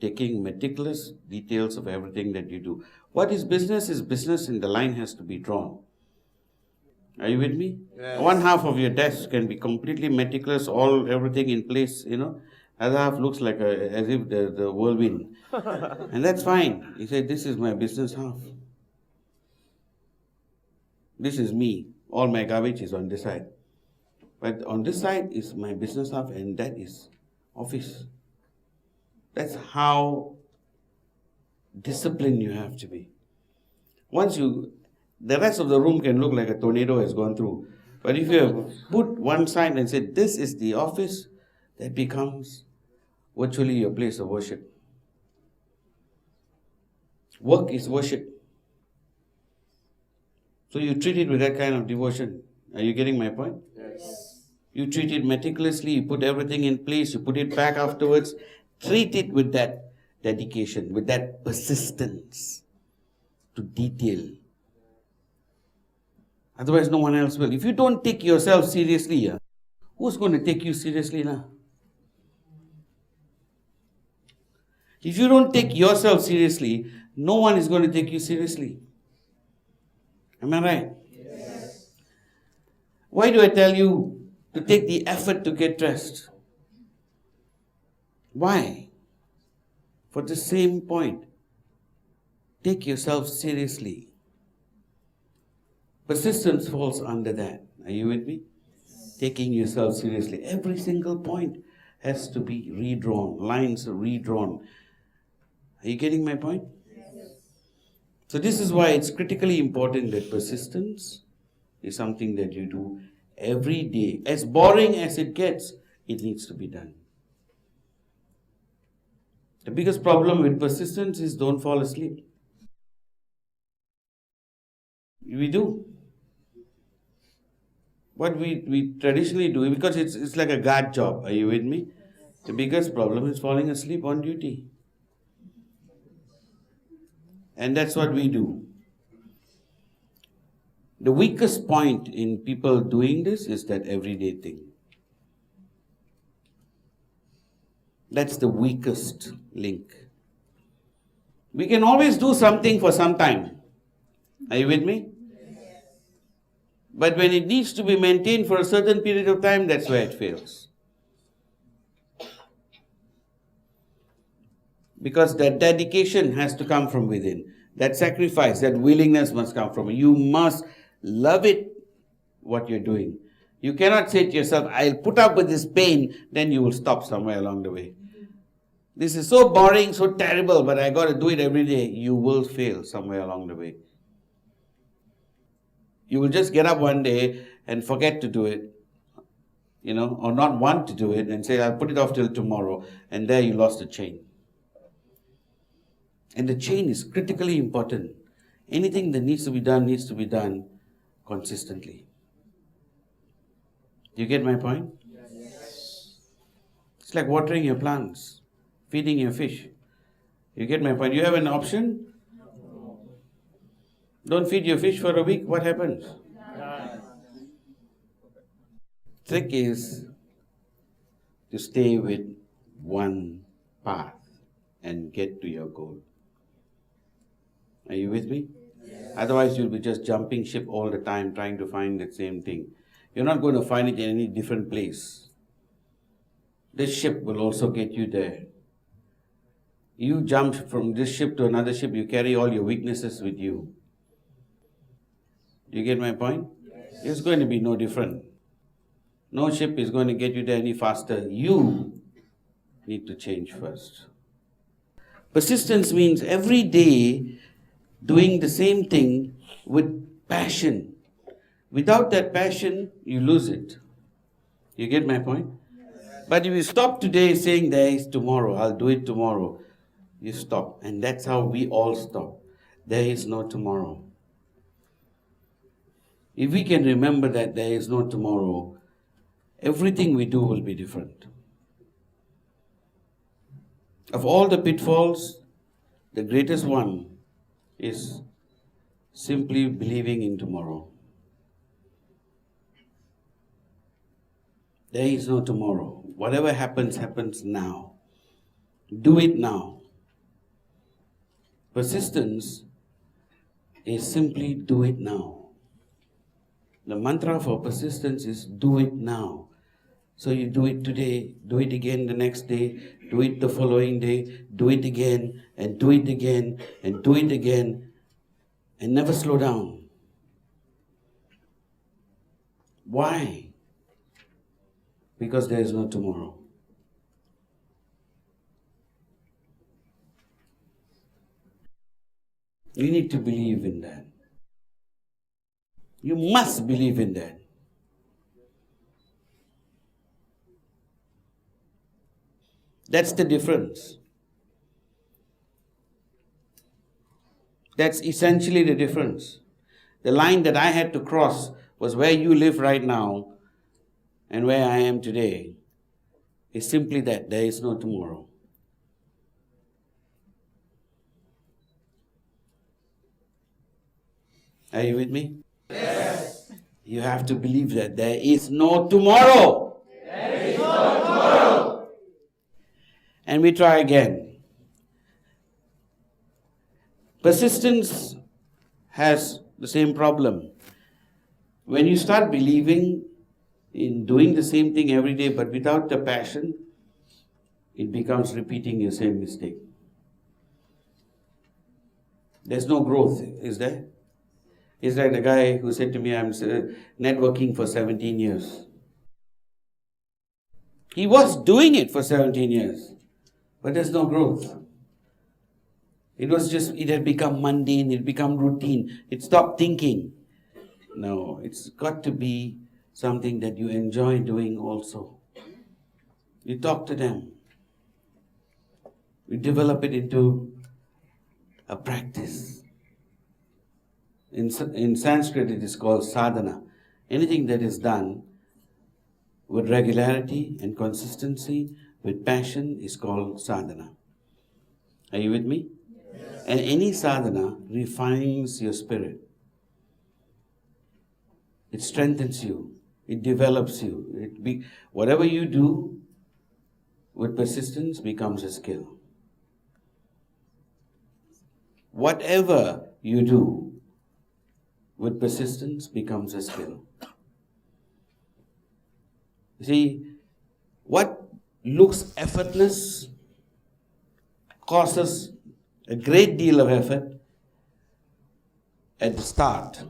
taking meticulous details of everything that you do. What is business and the line has to be drawn. Are you with me? Yes. One half of your desk can be completely meticulous, everything in place, Other half looks like as if the whirlwind. And that's fine. He said, this is my business half. This is me. All my garbage is on this side. But on this side is my business half, and that is office. That's how disciplined you have to be. The rest of the room can look like a tornado has gone through. But if you have put one side and said, this is the office, that becomes virtually your place of worship. Work is worship. So you treat it with that kind of devotion. Are you getting my point? Yes. You treat it meticulously, you put everything in place, you put it back afterwards. Treat it with that dedication, with that persistence to detail. Otherwise, no one else will. If you don't take yourself seriously, who's going to take you seriously now? If you don't take yourself seriously, no one is going to take you seriously. Am I right? Yes. Why do I tell you to take the effort to get dressed? Why? For the same point. Take yourself seriously. Persistence falls under that. Are you with me? Taking yourself seriously. Every single point has to be redrawn. Lines are redrawn. Are you getting my point? Yes. So this is why it's critically important that persistence is something that you do every day. As boring as it gets, it needs to be done. The biggest problem with persistence is don't fall asleep. We do. What we traditionally do, because it's like a guard job. Are you with me? The biggest problem is falling asleep on duty. And that's what we do. The weakest point in people doing this is that everyday thing. That's the weakest link. We can always do something for some time. Are you with me? Yes. But when it needs to be maintained for a certain period of time, that's where it fails. Because that dedication has to come from within. That sacrifice, that willingness must come from you. You must love it, what you're doing. You cannot say to yourself, I'll put up with this pain, then you will stop somewhere along the way. This is so boring, so terrible, but I got to do it every day. You will fail somewhere along the way. You will just get up one day and forget to do it, or not want to do it and say, I'll put it off till tomorrow. And there you lost the chain. And the chain is critically important. Anything that needs to be done consistently. Do you get my point? Yes. It's like watering your plants, feeding your fish. You get my point? You have an option. Don't feed your fish for a week, what happens? Trick is to stay with one path and get to your goal. Are you with me? Yes. Otherwise you'll be just jumping ship all the time trying to find the same thing. You're not going to find it in any different place. This ship will also get you there. You jump from this ship to another ship, you carry all your weaknesses with you. Do you get my point? Yes. It's going to be no different. No ship is going to get you there any faster. You need to change first. Persistence means every day doing the same thing with passion. Without that passion, you lose it. You get my point? Yes. But if you stop today saying there is tomorrow, I'll do it tomorrow, you stop. And that's how we all stop. There is no tomorrow. If we can remember that there is no tomorrow, everything we do will be different. Of all the pitfalls, the greatest one is simply believing in tomorrow. There is no tomorrow. Whatever happens, happens now. Do it now. Persistence is simply do it now. The mantra for persistence is do it now. So you do it today, do it again the next day, do it the following day, do it again, and do it again, and do it again, and never slow down. Why? Because there is no tomorrow. You need to believe in that. You must believe in that. That's the difference. That's essentially the difference. The line that I had to cross was where you live right now and where I am today. It's simply that there is no tomorrow. Are you with me? Yes. You have to believe that there is no tomorrow. There is no tomorrow. And we try again. Persistence has the same problem. When you start believing in doing the same thing every day but without the passion, it becomes repeating your same mistake. There's no growth, is there? It's like the guy who said to me, I'm networking for 17 years. He was doing it for 17 years, but there's no growth. It had become mundane, it had become routine. It stopped thinking. No, it's got to be something that you enjoy doing also. You talk to them. You develop it into a practice. In Sanskrit it is called sadhana. Anything that is done with regularity and consistency, with passion, is called sadhana. Are you with me? Yes. And any sadhana refines your spirit. It strengthens you. It develops you. Whatever you do with persistence becomes a skill. Whatever you do with persistence becomes a skill. See, what looks effortless causes a great deal of effort at the start.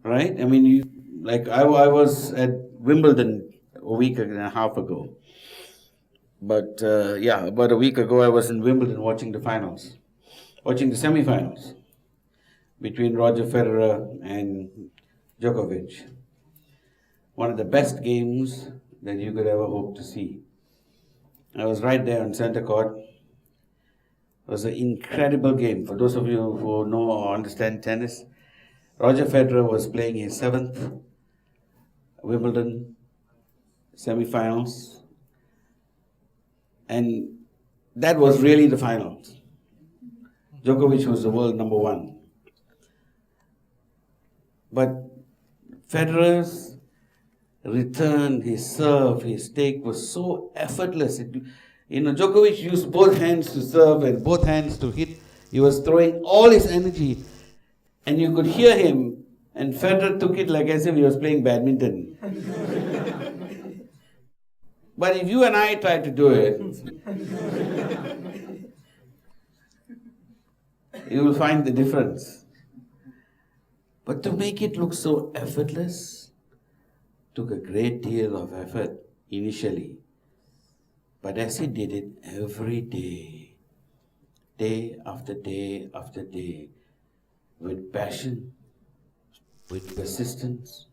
Right? I mean, I was at Wimbledon a week and a half ago. But about a week ago I was in Wimbledon watching the semi-finals between Roger Federer and Djokovic. One of the best games that you could ever hope to see. I was right there on center court. It was an incredible game. For those of you who know or understand tennis, Roger Federer was playing his 7th Wimbledon semi-finals. And that was really the finals. Djokovic was the world number 1. But Federer's return, his serve, his take was so effortless. Djokovic used both hands to serve and both hands to hit. He was throwing all his energy. And you could hear him, and Federer took it like as if he was playing badminton. But if you and I try to do it, you will find the difference. But to make it look so effortless took a great deal of effort initially. But as he did it every day, day after day after day, with passion, with persistence,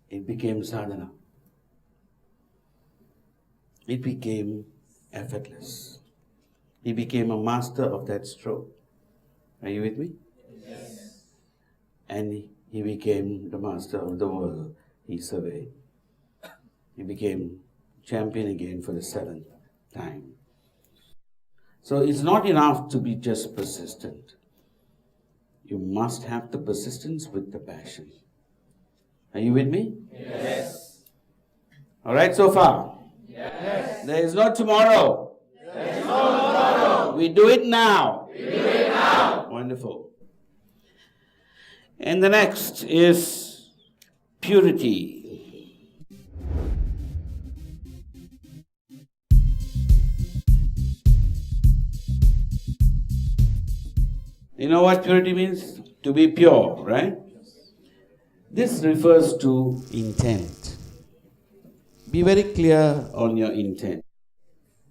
it became sadhana. It became effortless. He became a master of that stroke. Are you with me? Yes. And he became the master of the world he surveyed. He became champion again for the 7th time. So it's not enough to be just persistent. You must have the persistence with the passion. Are you with me? Yes. All right, so far? Yes. There is no tomorrow. There is no tomorrow. We do it now. We do it now. Wonderful. And the next is purity. You know what purity means? To be pure, right? This refers to intent. Be very clear on your intent.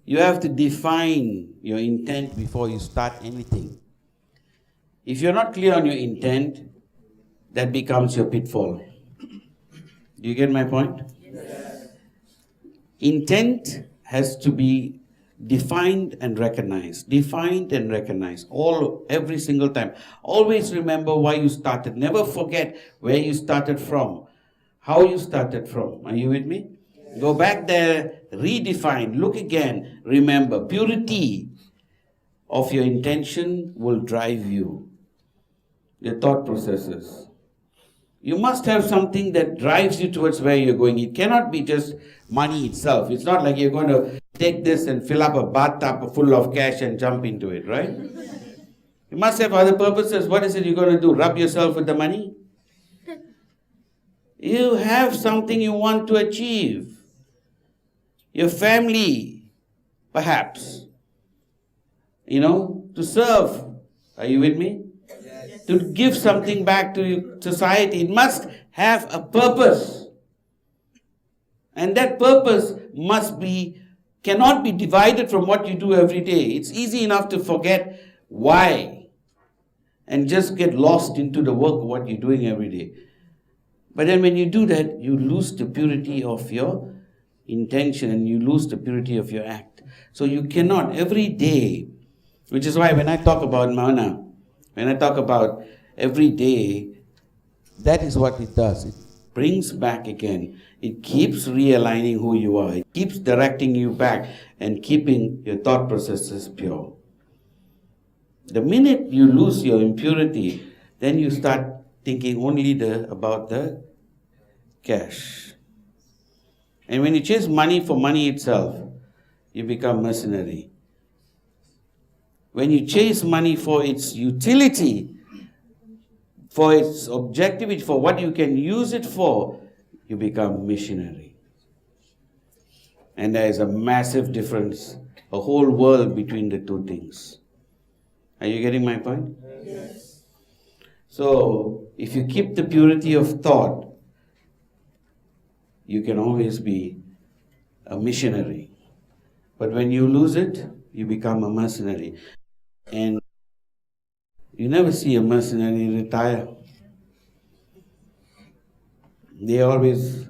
You have to define your intent before you start anything. If you're not clear on your intent, that becomes your pitfall. Do you get my point? Yes. Intent has to be defined and recognized. Defined and recognized. Every single time. Always remember why you started. Never forget where you started from. How you started from. Are you with me? Yes. Go back there, redefine, look again, remember. Purity of your intention will drive you. Your thought processes. You must have something that drives you towards where you're going. It cannot be just money itself. It's not like you're going to take this and fill up a bathtub full of cash and jump into it, right? You must have other purposes. What is it you're going to do? Rub yourself with the money? You have something you want to achieve. Your family, perhaps. To serve. Are you with me? Yes. To give something back to society. It must have a purpose. And that purpose cannot be divided from what you do every day. It's easy enough to forget why and just get lost into the work of what you're doing every day. But then when you do that, you lose the purity of your intention and you lose the purity of your act. So you cannot every day, which is why when I talk about mana, when I talk about every day, that is what it does. It brings back again. It keeps realigning who you are. It keeps directing you back and keeping your thought processes pure. The minute you lose your impurity, then you start thinking only about the cash. And when you chase money for money itself, you become mercenary. When you chase money for its utility, for its objectivity, for what you can use it for, you become missionary. And there is a massive difference, a whole world between the two things. Are you getting my point? Yes. So, if you keep the purity of thought, you can always be a missionary. But when you lose it, you become a mercenary. And you never see a mercenary retire. They always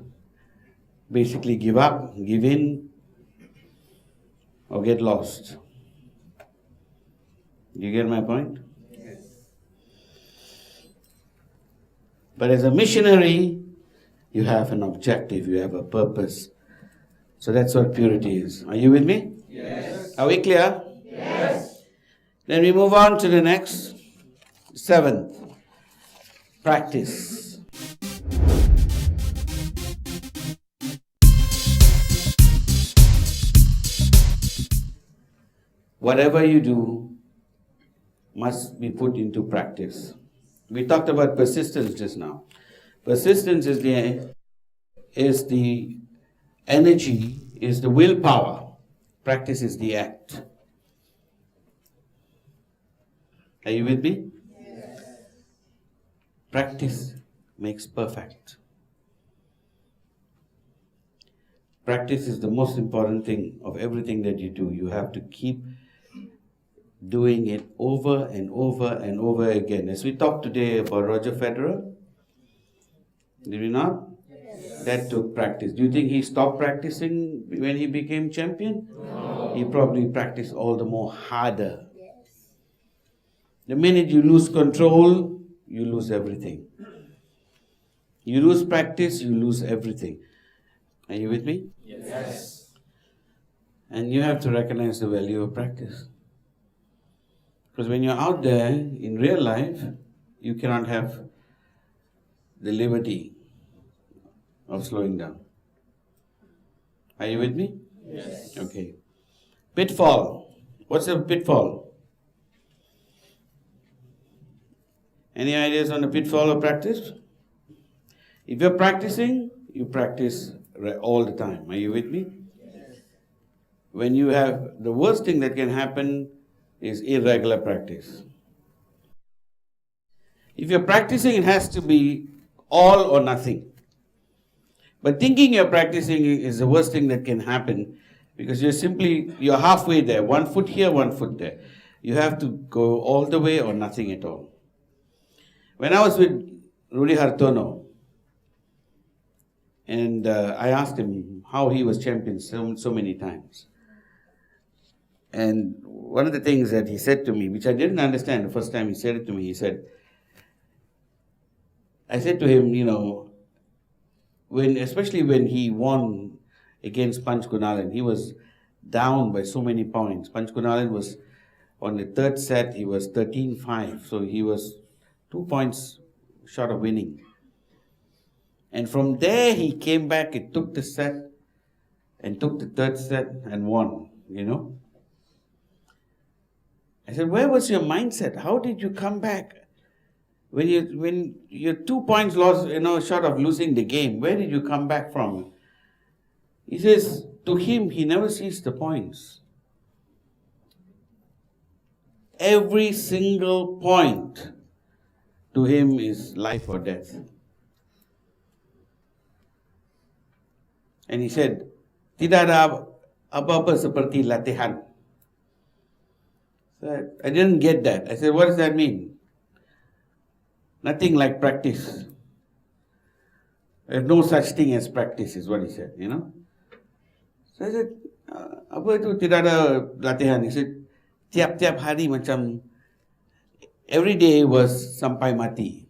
basically give up, give in, or get lost. You get my point? Yes. But as a missionary, you have an objective, you have a purpose. So that's what purity is. Are you with me? Yes. Are we clear? Yes. Then we move on to the next, 7th, practice. Whatever you do must be put into practice. We talked about persistence just now. Persistence is the energy, is the willpower. Practice is the act. Are you with me? Yes. Practice makes perfect. Practice is the most important thing of everything that you do. You have to keep doing it over and over and over again. As we talked today about Roger Federer, did we not? Yes. That took practice. Do you think he stopped practicing when he became champion? No. He probably practiced all the more harder. The minute you lose control, you lose everything. You lose practice, you lose everything. Are you with me? Yes. And you have to recognize the value of practice. Because when you're out there in real life, you cannot have the liberty of slowing down. Are you with me? Yes. Okay. Pitfall. What's a pitfall? Any ideas on the pitfall of practice? If you're practicing, you practice all the time. Are you with me? Yes. When you have, the worst thing that can happen is irregular practice. If you're practicing, it has to be all or nothing. But thinking you're practicing is the worst thing that can happen, because you're halfway there, 1 foot here, 1 foot there. You have to go all the way or nothing at all. When I was with Rudy Hartono, and I asked him how he was champion so many times. And one of the things that he said to me, which I didn't understand the first time he said it to me, I said to him, especially when he won against Panch Gunalan, he was down by so many points. Panch Gunalan was, on the third set, he was 13-5, so he was 2 points short of winning. And from there, he came back, he took the set, and took the third set and won, I said, where was your mindset? How did you come back? When you're 2 points lost, short of losing the game, where did you come back from? He says, to him, he never sees the points. Every single point to him is life or death. And he said, tidak ada apa-apa seperti latihan. So I didn't get that. I said, what does that mean? Nothing like practice. There's no such thing as practice, is what he said, So I said, apa itu tidak ada latihan? He said, tiap-tiap hari macam, every day was sampai mati.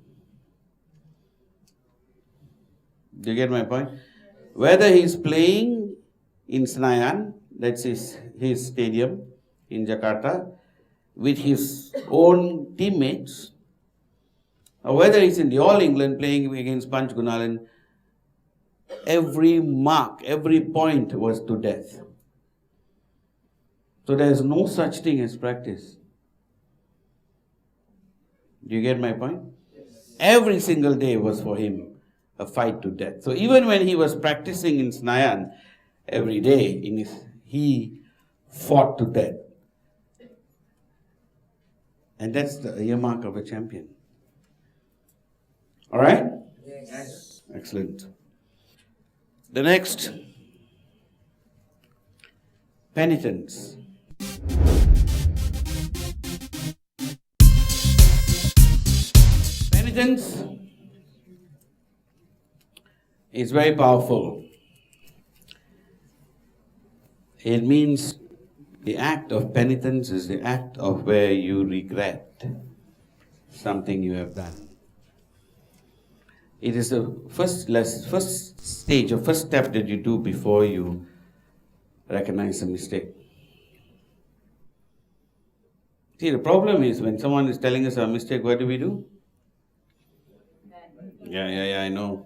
Do you get my point? Whether he's playing in Senayan, that's his stadium in Jakarta, with his own teammates, or whether he's in the All England playing against Panch Gunalan, every mark, every point was to death. So there is no such thing as practice. Do you get my point? Yes. Every single day was for him a fight to death. So even when he was practicing in Senayan every day, he fought to death. And that's the earmark of a champion. All right? Yes. Excellent. The next, penitence. Penitence is very powerful. It means the act of penitence is the act of where you regret something you have done. It is the first stage or first step that you do before you recognize a mistake. See, the problem is when someone is telling us a mistake, what do? Yeah, I know.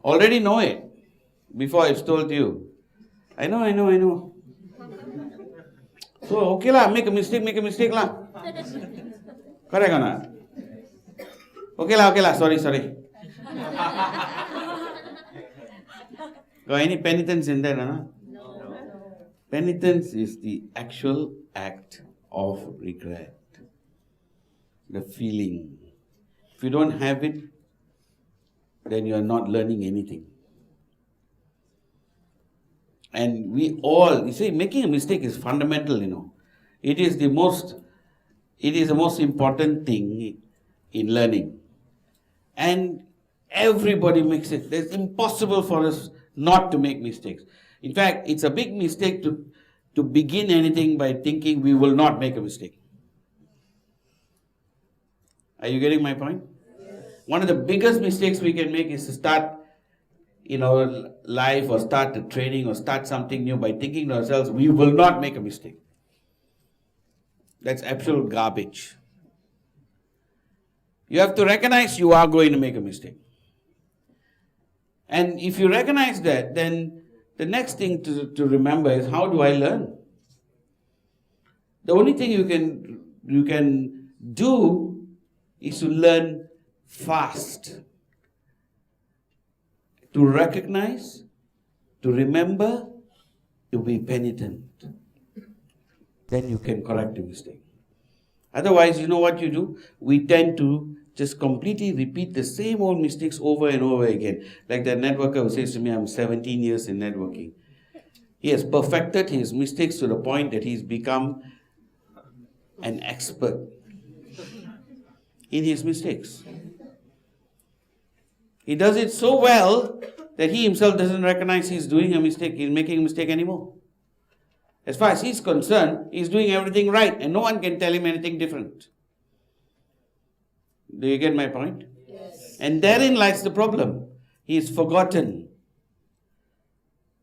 Already know it before it's told to you. I know. So, okay lah, make a mistake lah. Correct or not? Okay lah, sorry. Got any penitence in there, no? Penitence is the actual act of regret. The feeling. If you don't have it, then you are not learning anything. And we all, making a mistake is fundamental, It is the most important thing in learning. And everybody makes it. It's impossible for us not to make mistakes. In fact, it's a big mistake to begin anything by thinking we will not make a mistake. Are you getting my point? Yes. One of the biggest mistakes we can make is to start life or start the training or start something new by thinking to ourselves, we will not make a mistake. That's absolute garbage. You have to recognize you are going to make a mistake. And if you recognize that, then the next thing to remember is, how do I learn? The only thing you can do is to learn fast. To recognize, to remember, to be penitent. Then you can correct the mistake. Otherwise, you know what you do? We tend to just completely repeat the same old mistakes over and over again. Like that networker who says to me, I'm 17 years in networking. He has perfected his mistakes to the point that he's become an expert in his mistakes. He does it so well that he himself doesn't recognize he's doing a mistake, he's making a mistake anymore. As far as he's concerned, he's doing everything right and no one can tell him anything different. Do you get my point? Yes. And therein lies the problem. He's forgotten